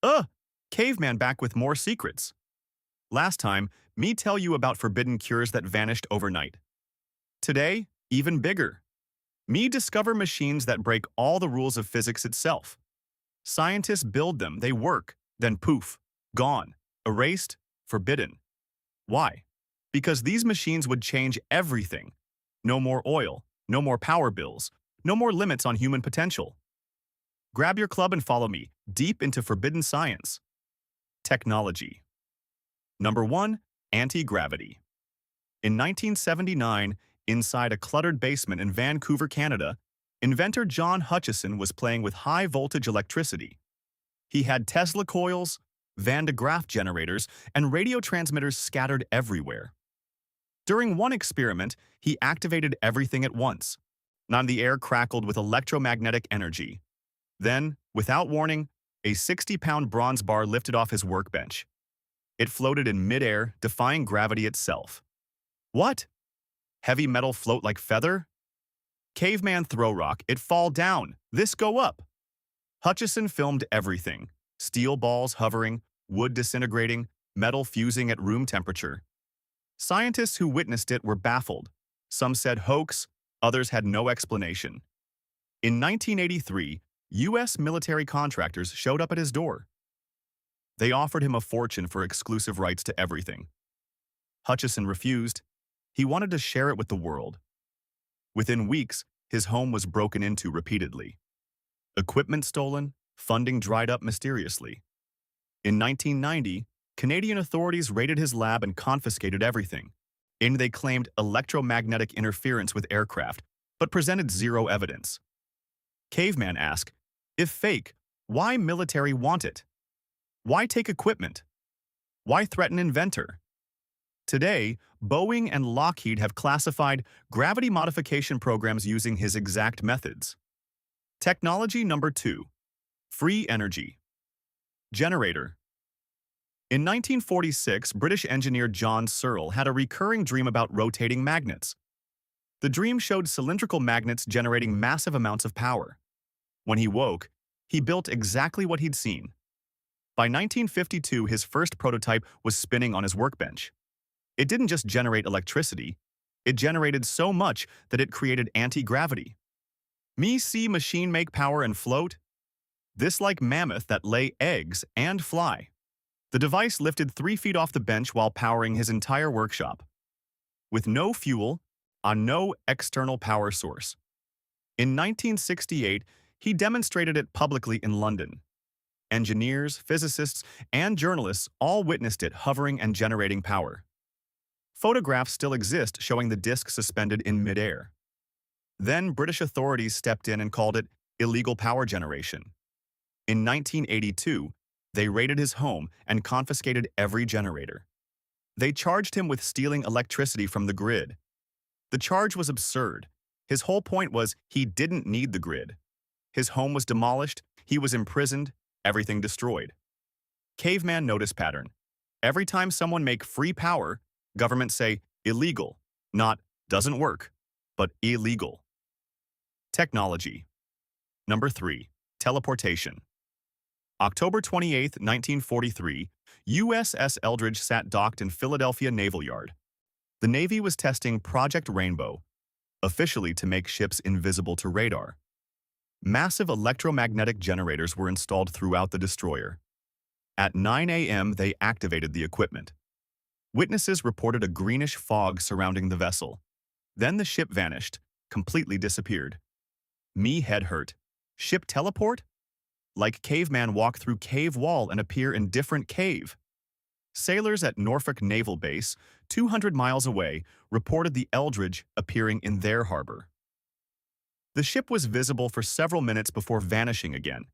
Ugh! Caveman back with more secrets. Last time, me tell you about forbidden cures that vanished overnight. Today, even bigger. Me discover machines that break all the rules of physics itself. Scientists build them, they work, then poof, gone, erased, forbidden. Why? Because these machines would change everything. No more oil, no more power bills, no more limits on human potential. Grab your club and follow me deep into forbidden science. Technology. Number 1. Anti-gravity. In 1979, inside a cluttered basement in Vancouver, Canada, inventor John Hutchison was playing with high-voltage electricity. He had Tesla coils, Van de Graaff generators, and radio transmitters scattered everywhere. During one experiment, he activated everything at once. Now the air crackled with electromagnetic energy. Then, without warning, a 60-pound bronze bar lifted off his workbench. It floated in midair, defying gravity itself. What? Heavy metal float like feather? Caveman throw rock, it fall down, this go up. Hutchison filmed everything. Steel balls hovering, wood disintegrating, metal fusing at room temperature. Scientists who witnessed it were baffled. Some said hoax, others had no explanation. In 1983, U.S. military contractors showed up at his door. They offered him a fortune for exclusive rights to everything. Hutchison refused. He wanted to share it with the world. Within weeks, his home was broken into repeatedly. Equipment stolen, funding dried up mysteriously. In 1990, Canadian authorities raided his lab and confiscated everything. And they claimed electromagnetic interference with aircraft, but presented zero evidence. Caveman asked, if fake, why military want it? Why take equipment? Why threaten inventor? Today, Boeing and Lockheed have classified gravity modification programs using his exact methods. Technology number 2. Free energy. Generator. In 1946, British engineer John Searle had a recurring dream about rotating magnets. The dream showed cylindrical magnets generating massive amounts of power. When he woke, he built exactly what he'd seen. By 1952, his first prototype was spinning on his workbench. It didn't just generate electricity, it generated so much that it created anti-gravity. Me see machine make power and float? This like mammoth that lay eggs and fly. The device lifted 3 feet off the bench while powering his entire workshop. With no fuel, on no external power source. In 1968, he demonstrated it publicly in London. Engineers, physicists, and journalists all witnessed it hovering and generating power. Photographs still exist showing the disc suspended in midair. Then British authorities stepped in and called it illegal power generation. In 1982, they raided his home and confiscated every generator. They charged him with stealing electricity from the grid. The charge was absurd. His whole point was he didn't need the grid. His home was demolished, he was imprisoned, everything destroyed. Caveman notice pattern. Every time someone make free power, governments say illegal, not doesn't work, but illegal. Technology. Number 3. Teleportation. October 28, 1943, USS Eldridge sat docked in Philadelphia Naval Yard. The Navy was testing Project Rainbow, officially to make ships invisible to radar. Massive electromagnetic generators were installed throughout the destroyer. At 9 a.m., they activated the equipment. Witnesses reported a greenish fog surrounding the vessel. Then the ship vanished, completely disappeared. Me head hurt. Ship teleport? Like caveman walk through cave wall and appear in different cave. Sailors at Norfolk Naval Base, 200 miles away, reported the Eldridge appearing in their harbor. The ship was visible for several minutes before vanishing again.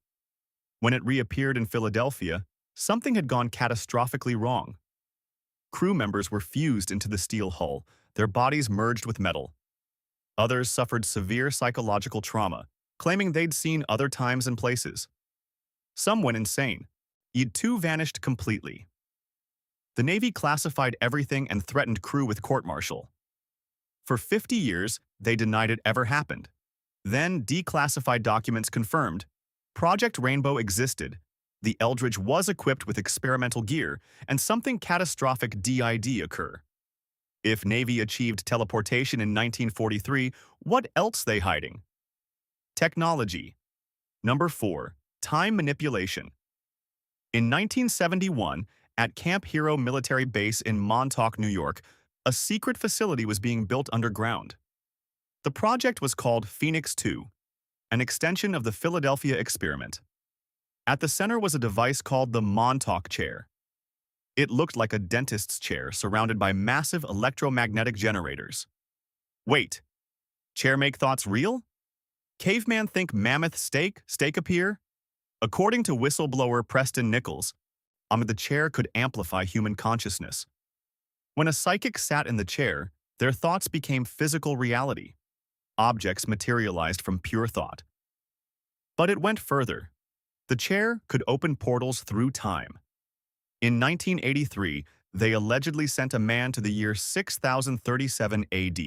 When it reappeared in Philadelphia, something had gone catastrophically wrong. Crew members were fused into the steel hull, their bodies merged with metal. Others suffered severe psychological trauma, claiming they'd seen other times and places. Some went insane. It too vanished completely. The Navy classified everything and threatened crew with court-martial. For 50 years, they denied it ever happened. Then declassified documents confirmed Project Rainbow existed, The Eldridge was equipped with experimental gear, and something catastrophic did occur. If Navy achieved teleportation in 1943, what else they hiding? Technology. Number 4. Time manipulation. In 1971, at Camp Hero military base in Montauk, New York, a secret facility was being built underground. The project was called Phoenix 2, an extension of the Philadelphia experiment. At the center was a device called the Montauk chair. It looked like a dentist's chair surrounded by massive electromagnetic generators. Wait, chair make thoughts real? Caveman think mammoth steak appear? According to whistleblower Preston Nichols, the chair could amplify human consciousness. When a psychic sat in the chair, their thoughts became physical reality. Objects materialized from pure thought. But it went further. The chair could open portals through time. In 1983, they allegedly sent a man to the year 6037 AD.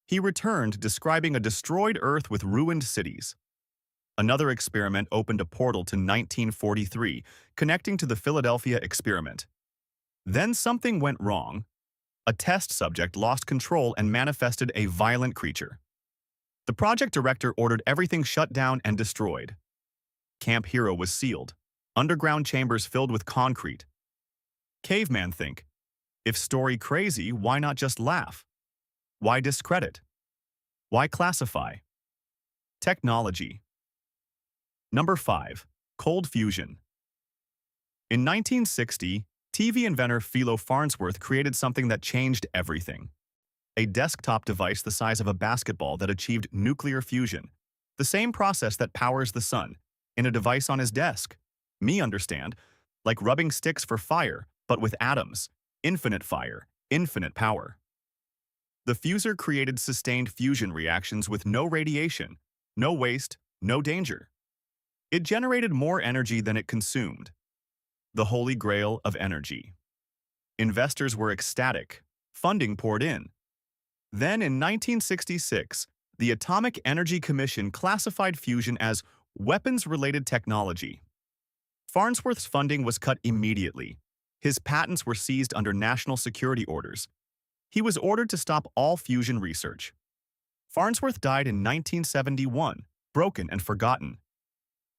He returned describing a destroyed Earth with ruined cities. Another experiment opened a portal to 1943, connecting to the Philadelphia experiment. Then something went wrong. A test subject lost control and manifested a violent creature. The project director ordered everything shut down and destroyed. Camp Hero was sealed, underground chambers filled with concrete. Caveman think, if story crazy, why not just laugh? Why discredit? Why classify? Technology. Number 5. Cold fusion. In 1960, TV inventor Philo Farnsworth created something that changed everything. A desktop device the size of a basketball that achieved nuclear fusion, the same process that powers the sun, in a device on his desk. Me understand, like rubbing sticks for fire, but with atoms, infinite fire, infinite power. The fuser created sustained fusion reactions with no radiation, no waste, no danger. It generated more energy than it consumed. The holy grail of energy. Investors were ecstatic. Funding poured in. Then in 1966, the Atomic Energy Commission classified fusion as weapons-related technology. Farnsworth's funding was cut immediately. His patents were seized under national security orders. He was ordered to stop all fusion research. Farnsworth died in 1971, broken and forgotten.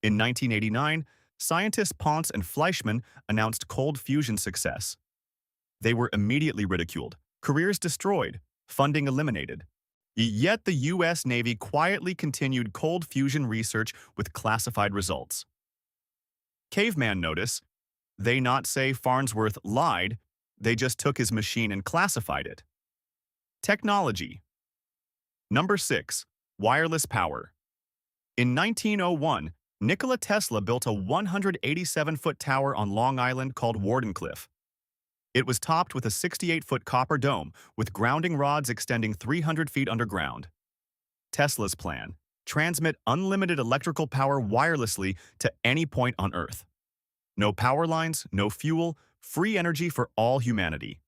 In 1989, scientists Ponce and Fleischmann announced cold fusion success. They were immediately ridiculed, careers destroyed, funding eliminated. Yet the U.S. Navy quietly continued cold fusion research with classified results. Caveman notice, they not say Farnsworth lied, they just took his machine and classified it. Technology. Number 6. Wireless power. In 1901, Nikola Tesla built a 187-foot tower on Long Island called Wardenclyffe. It was topped with a 68-foot copper dome with grounding rods extending 300 feet underground. Tesla's plan: transmit unlimited electrical power wirelessly to any point on Earth. No power lines, no fuel, free energy for all humanity.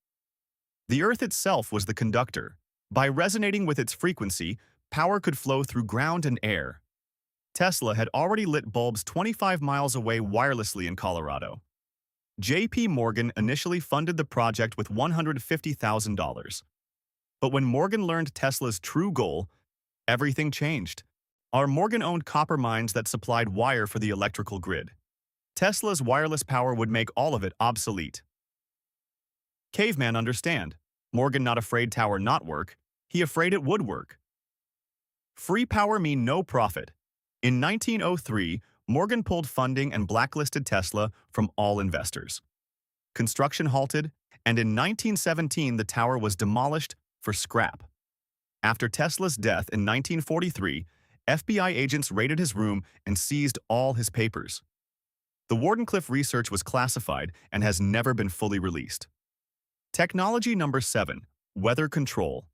The Earth itself was the conductor. By resonating with its frequency, power could flow through ground and air. Tesla had already lit bulbs 25 miles away wirelessly in Colorado. J.P. Morgan initially funded the project with $150,000. But when Morgan learned Tesla's true goal, everything changed. Our Morgan-owned copper mines that supplied wire for the electrical grid. Tesla's wireless power would make all of it obsolete. Caveman understand. Morgan not afraid tower not work, he afraid it would work. Free power mean no profit. In 1903, Morgan pulled funding and blacklisted Tesla from all investors. Construction halted, and in 1917 the tower was demolished for scrap. After Tesla's death in 1943, FBI agents raided his room and seized all his papers. The Wardenclyffe research was classified and has never been fully released. Technology number 7. Weather control.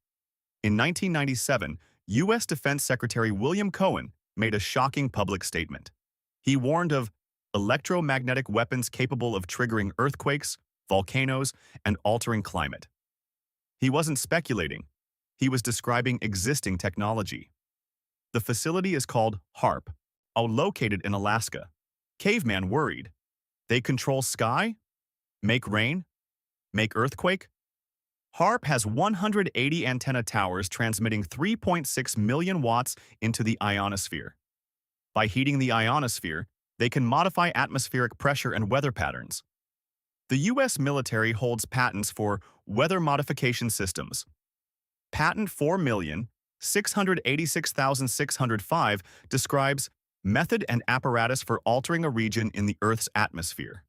In 1997, U.S. Defense Secretary William Cohen made a shocking public statement. He warned of electromagnetic weapons capable of triggering earthquakes, volcanoes, and altering climate. He wasn't speculating. He was describing existing technology. The facility is called HAARP, located in Alaska. Caveman worried. They control sky? Make rain? Make earthquake? HARP has 180 antenna towers transmitting 3.6 million watts into the ionosphere. By heating the ionosphere, they can modify atmospheric pressure and weather patterns. The U.S. military holds patents for weather modification systems. Patent 4,686,605 describes method and apparatus for altering a region in the Earth's atmosphere.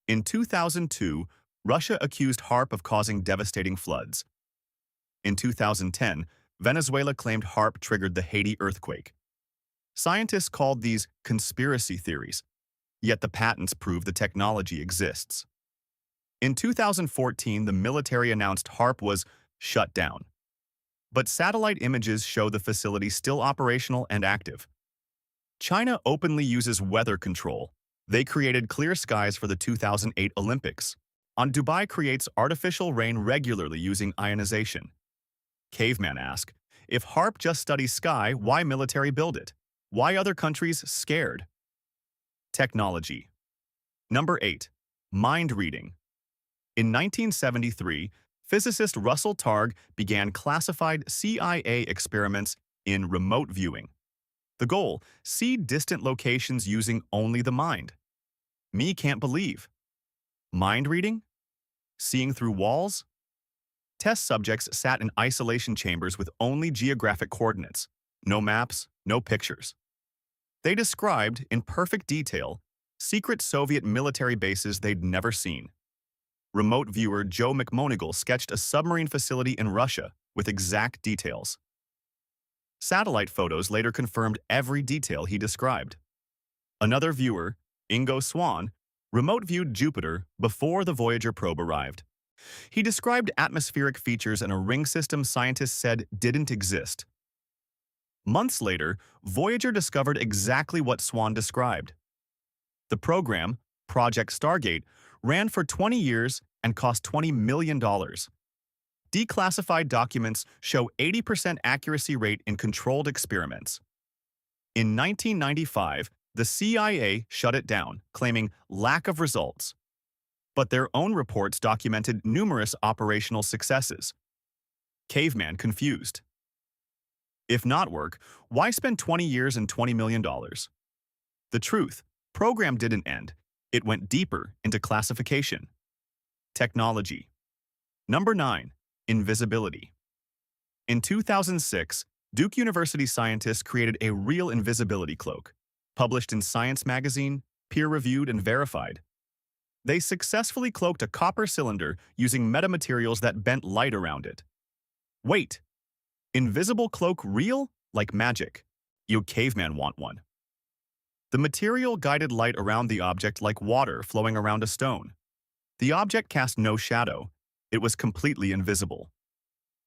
In 2002, Russia accused HARP of causing devastating floods. In 2010, Venezuela claimed HARP triggered the Haiti earthquake. Scientists called these conspiracy theories, yet the patents prove the technology exists. In 2014, the military announced HARP was shut down. But satellite images show the facility still operational and active. China openly uses weather control. They created clear skies for the 2008 Olympics. Dubai creates artificial rain regularly using ionization. Caveman asked, if HARP just studies sky, why military build it? Why other countries scared? Technology. Number 8. Mind reading. In 1973, physicist Russell Targ began classified CIA experiments in remote viewing. The goal, see distant locations using only the mind. Me can't believe. Mind reading? Seeing through walls? Test subjects sat in isolation chambers with only geographic coordinates, no maps, no pictures. They described, in perfect detail, secret Soviet military bases they'd never seen. Remote viewer Joe McMonigal sketched a submarine facility in Russia with exact details. Satellite photos later confirmed every detail he described. Another viewer, Ingo Swann, remote-viewed Jupiter before the Voyager probe arrived. He described atmospheric features in a ring system scientists said didn't exist. Months later, Voyager discovered exactly what Swann described. The program, Project Stargate, ran for 20 years and cost $20 million. Declassified documents show 80% accuracy rate in controlled experiments. In 1995, the CIA shut it down, claiming lack of results. But their own reports documented numerous operational successes. Caveman confused. If not work, why spend 20 years and $20 million? The truth, program didn't end. It went deeper into classification. Technology. Number 9. Invisibility. In 2006, Duke University scientists created a real invisibility cloak, published in Science magazine, peer-reviewed and verified. They successfully cloaked a copper cylinder using metamaterials that bent light around it. Wait! Invisible cloak real? Like magic. You caveman want one. The material guided light around the object like water flowing around a stone. The object cast no shadow. It was completely invisible.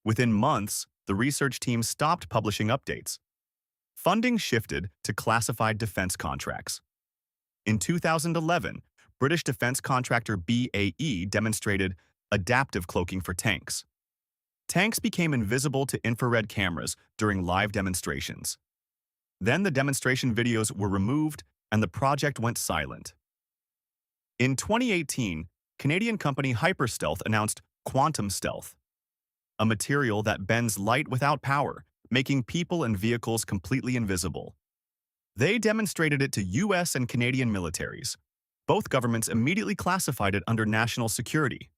Within months, the research team stopped publishing updates. Funding shifted to classified defense contracts. In 2011, British defense contractor BAE demonstrated adaptive cloaking for tanks. Tanks became invisible to infrared cameras during live demonstrations. Then the demonstration videos were removed and the project went silent. In 2018, Canadian company Hyperstealth announced Quantum Stealth, a material that bends light without power, making people and vehicles completely invisible. They demonstrated it to US and Canadian militaries. Both governments immediately classified it under national security.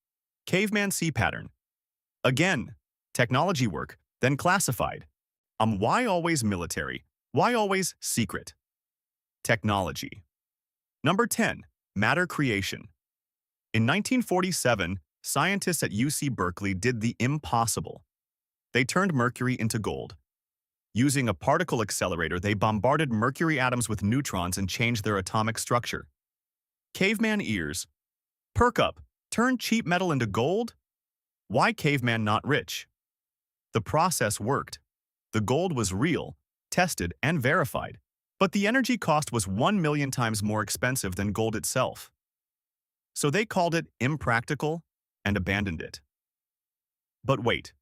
Caveman sea pattern. Again, technology work, then classified. Why always military? Why always secret? Technology. Number 10. Matter creation. In 1947, scientists at UC Berkeley did the impossible. They turned mercury into gold. Using a particle accelerator, they bombarded mercury atoms with neutrons and changed their atomic structure. Caveman ears. Perk up. Turn cheap metal into gold? Why caveman not rich? The process worked. The gold was real, tested, and verified. But the energy cost was 1 million times more expensive than gold itself. So they called it impractical and abandoned it. But wait.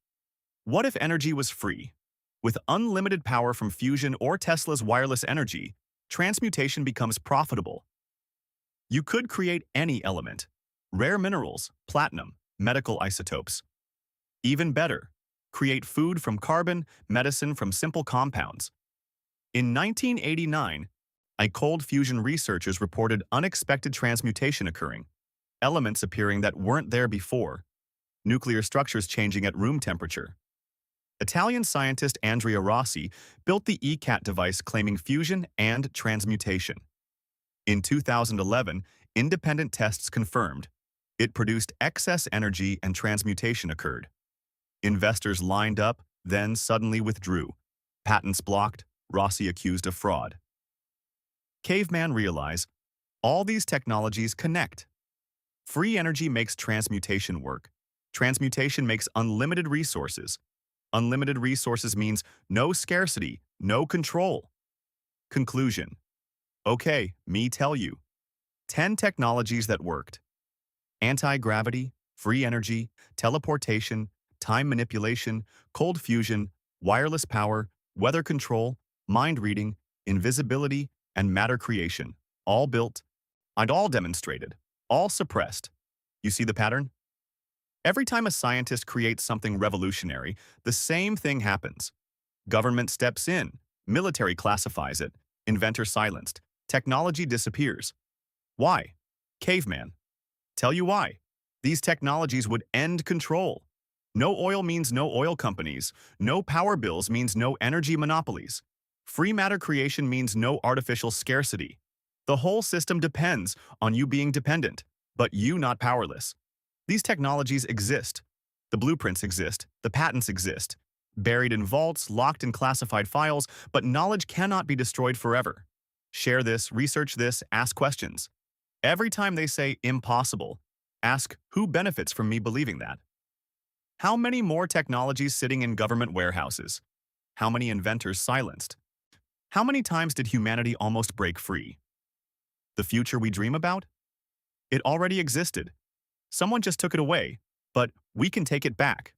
What if energy was free? With unlimited power from fusion or Tesla's wireless energy, Transmutation becomes profitable. You could create any element. Rare minerals, platinum, medical isotopes. Even better, create food from carbon, medicine from simple compounds. In 1989, cold fusion researchers reported unexpected transmutation occurring, elements appearing that weren't there before, nuclear structures changing at room temperature. Italian scientist Andrea Rossi built the ECAT device claiming fusion and transmutation. In 2011, independent tests confirmed it produced excess energy and transmutation occurred. Investors lined up, then suddenly withdrew. Patents blocked, Rossi accused of fraud. Caveman realized all these technologies connect. Free energy makes transmutation work. Transmutation makes unlimited resources. Unlimited resources means no scarcity, no control. Conclusion. Okay, me tell you. 10 technologies that worked. Anti-gravity, free energy, teleportation, time manipulation, cold fusion, wireless power, weather control, mind reading, invisibility, and matter creation. All built and all demonstrated, all suppressed. You see the pattern? Every time a scientist creates something revolutionary, the same thing happens. Government steps in, military classifies it, inventor silenced, technology disappears. Why? Caveman. Tell you why. These technologies would end control. No oil means no oil companies. No power bills means no energy monopolies. Free matter creation means no artificial scarcity. The whole system depends on you being dependent, but you not powerless. These technologies exist. The blueprints exist. The patents exist. Buried in vaults, locked in classified files, but knowledge cannot be destroyed forever. Share this, research this, ask questions. Every time they say impossible, ask who benefits from me believing that? How many more technologies sitting in government warehouses? How many inventors silenced? How many times did humanity almost break free? The future we dream about? It already existed. Someone just took it away, but we can take it back.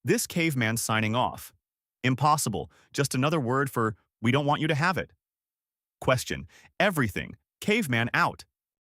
This caveman signing off. Impossible, just another word for we don't want you to have it. Question, everything, caveman out.